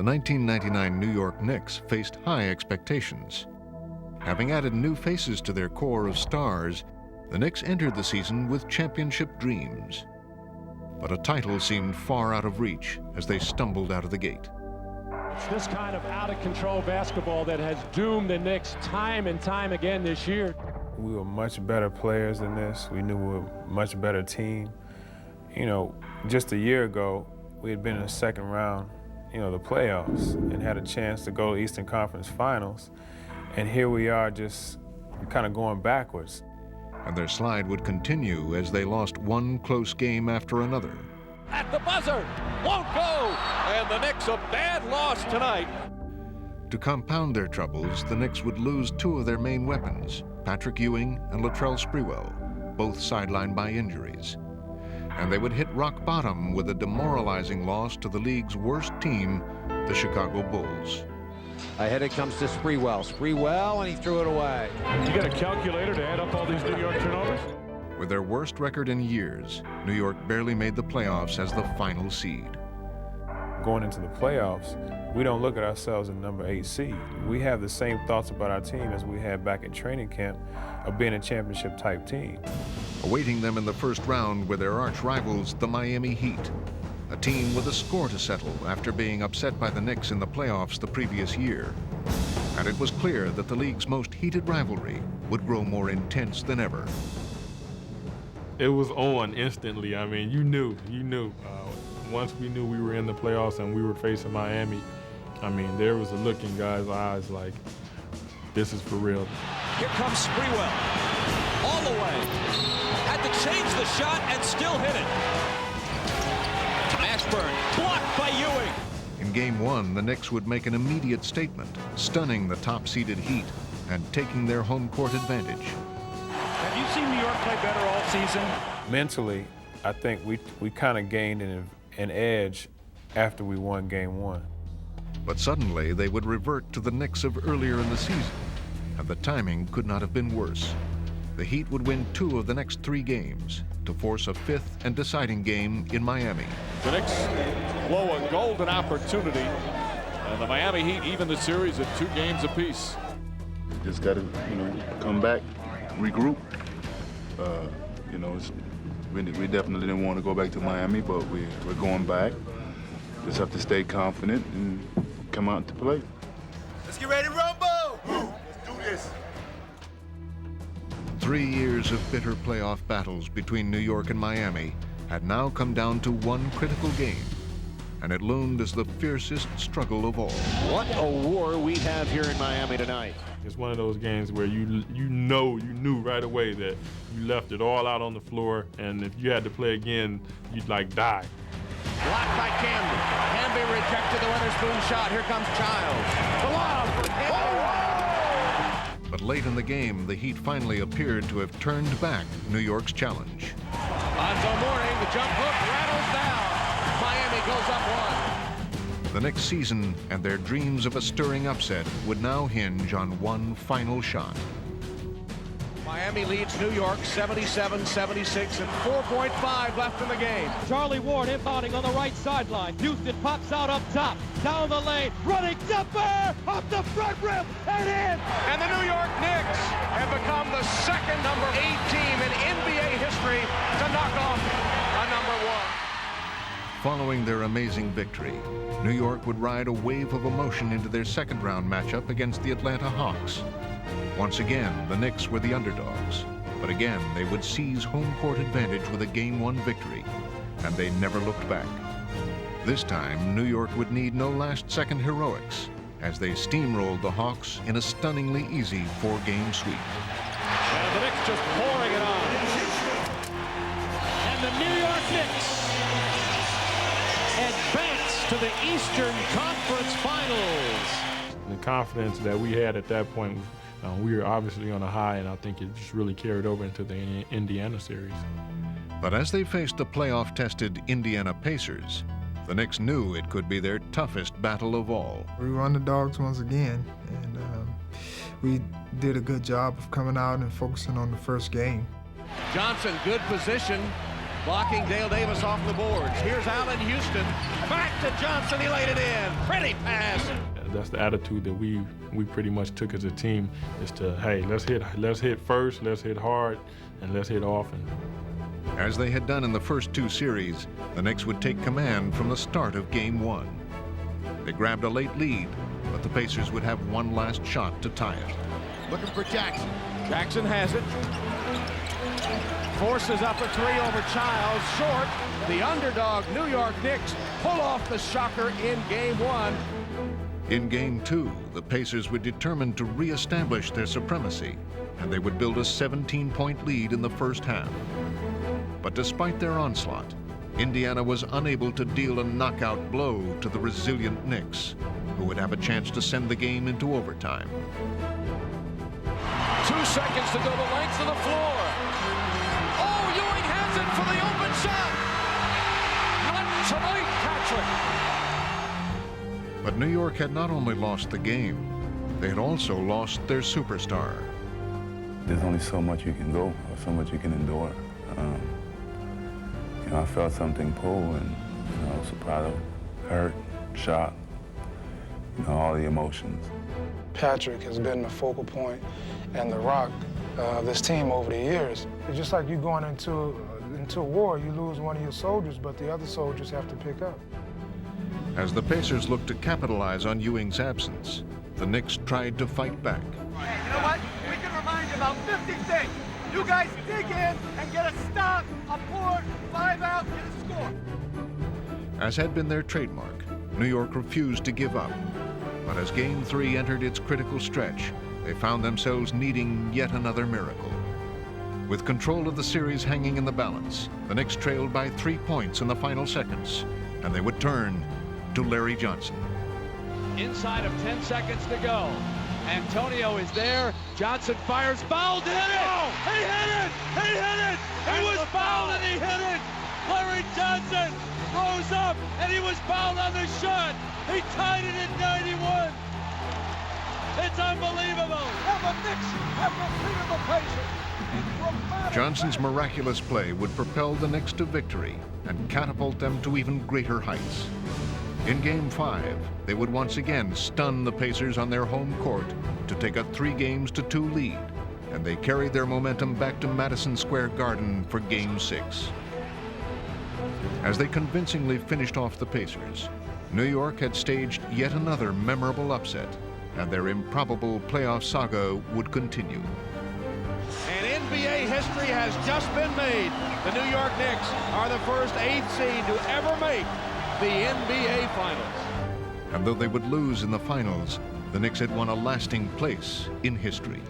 the 1999 New York Knicks faced high expectations. Having added new faces to their core of stars, the Knicks entered the season with championship dreams. But a title seemed far out of reach as they stumbled out of the gate. It's this kind of out-of-control basketball that has doomed the Knicks time and time again this year. We were much better players than this. We knew we were a much better team. You know, just a year ago, we had been in the second round, the playoffs, and had a chance to go to Eastern Conference Finals. And here we are just kind of going backwards. And their slide would continue as they lost one close game after another. At the buzzer, won't go, and the Knicks a bad loss tonight. To compound their troubles, the Knicks would lose two of their main weapons, Patrick Ewing and Latrell Sprewell, both sidelined by injuries. And they would hit rock bottom with a demoralizing loss to the league's worst team, the Chicago Bulls. Ahead it comes to Sprewell. Sprewell, and he threw it away. You got a calculator to add up all these New York turnovers? With their worst record in years, New York barely made the playoffs as the final seed. Going into the playoffs, we don't look at ourselves as number 8 seed. We have the same thoughts about our team as we had back in training camp of being a championship-type team. Awaiting them in the first round were their arch rivals, the Miami Heat, a team with a score to settle after being upset by the Knicks in the playoffs the previous year. And it was clear that the league's most heated rivalry would grow more intense than ever. It was on instantly. I mean, you knew. Once we knew we were in the playoffs and we were facing Miami, I mean, there was a look in guys' eyes like, this is for real. Here comes Sprewell, all the way. Had to change the shot and still hit it. Ashburn, blocked by Ewing. In Game 1, the Knicks would make an immediate statement, stunning the top-seeded Heat and taking their home court advantage. Have you seen New York play better all season? Mentally, I think we kind of gained an edge after we won Game 1. But suddenly, they would revert to the Knicks of earlier in the season, and the timing could not have been worse. The Heat would win 2 of the next 3 games to force a 5th and deciding game in Miami. The Knicks blow a golden opportunity, and the Miami Heat even the series at 2 games apiece. Just got to, come back, regroup. We definitely didn't want to go back to Miami, but we're going back. Just have to stay confident and come out to play. Let's get ready to rumble! Let's do this. 3 years of bitter playoff battles between New York and Miami had now come down to one critical game, and it loomed as the fiercest struggle of all. What a war we have here in Miami tonight. It's one of those games where you knew right away that you left it all out on the floor, and if you had to play again, you'd like die. Blocked by Camby. Camby rejected the Weatherspoon shot. Here comes Childs. The lob for Camby. But late in the game, the Heat finally appeared to have turned back New York's challenge. Lonzo Mourning, the jump hook rattles down. Miami goes up 1. The next season and their dreams of a stirring upset would now hinge on one final shot. Miami leads New York 77-76 and 4.5 left in the game. Charlie Ward inbounding on the right sideline. Houston pops out up top, down the lane, running jumper, off the front rim, and in! And the New York Knicks have become the second number 8 team in NBA history to knock off a number 1. Following their amazing victory, New York would ride a wave of emotion into their second-round matchup against the Atlanta Hawks. Once again, the Knicks were the underdogs, but again, they would seize home court advantage with a Game 1 victory, and they never looked back. This time, New York would need no last-second heroics as they steamrolled the Hawks in a stunningly easy 4-game sweep. And the Knicks just pouring it on. And the New York Knicks advance to the Eastern Conference Finals. The confidence that we had at that point, we were obviously on a high, and I think it just really carried over into the Indiana series. But as they faced the playoff-tested Indiana Pacers, the Knicks knew it could be their toughest battle of all. We were underdogs once again, and we did a good job of coming out and focusing on the first game. Johnson, good position. Blocking Dale Davis off the boards. Here's Allen Houston. Back to Johnson. He laid it in. Pretty pass. That's the attitude that we pretty much took as a team, is to, hey, let's hit first, let's hit hard, and let's hit often. As they had done in the first two series, the Knicks would take command from the start of Game 1. They grabbed a late lead, but the Pacers would have one last shot to tie it. Looking for Jackson. Jackson has it. Forces up a three over Childs. Short. The underdog New York Knicks pull off the shocker in Game 1. In Game 2, the Pacers were determined to reestablish their supremacy, and they would build a 17-point lead in the first half. But despite their onslaught, Indiana was unable to deal a knockout blow to the resilient Knicks, who would have a chance to send the game into overtime. 2 seconds to go the length of the floor. Oh, Ewing has it for the open shot. Not tonight, Patrick. But New York had not only lost the game, they had also lost their superstar. There's only so much you can go, or so much you can endure. You know, I felt something pull, and I was proud of, hurt, shocked, all the emotions. Patrick has been the focal point and the rock of this team over the years. It's just like you going into a war, you lose one of your soldiers, but the other soldiers have to pick up. As the Pacers looked to capitalize on Ewing's absence, the Knicks tried to fight back. Hey, you know what? We can remind you about 50 things. You guys dig in and get a stop, a board, 5 out, get a score. As had been their trademark, New York refused to give up. But as Game 3 entered its critical stretch, they found themselves needing yet another miracle. With control of the series hanging in the balance, the Knicks trailed by 3 points in the final seconds, and they would turn to Larry Johnson. Inside of 10 seconds to go. Antonio is there. Johnson fires, fouled, hit it! Oh! He hit it! He hit it! He was fouled and he hit it! Larry Johnson rose up and he was fouled on the shot. He tied it at 91. It's unbelievable. And the Knicks have defeated the Pacers. Johnson's miraculous play would propel the Knicks to victory and catapult them to even greater heights. In Game 5, they would once again stun the Pacers on their home court to take a 3-2 lead, and they carried their momentum back to Madison Square Garden for Game 6. As they convincingly finished off the Pacers, New York had staged yet another memorable upset, and their improbable playoff saga would continue. And NBA history has just been made. The New York Knicks are the first 8th seed to ever make the NBA Finals. And though they would lose in the finals, the Knicks had won a lasting place in history.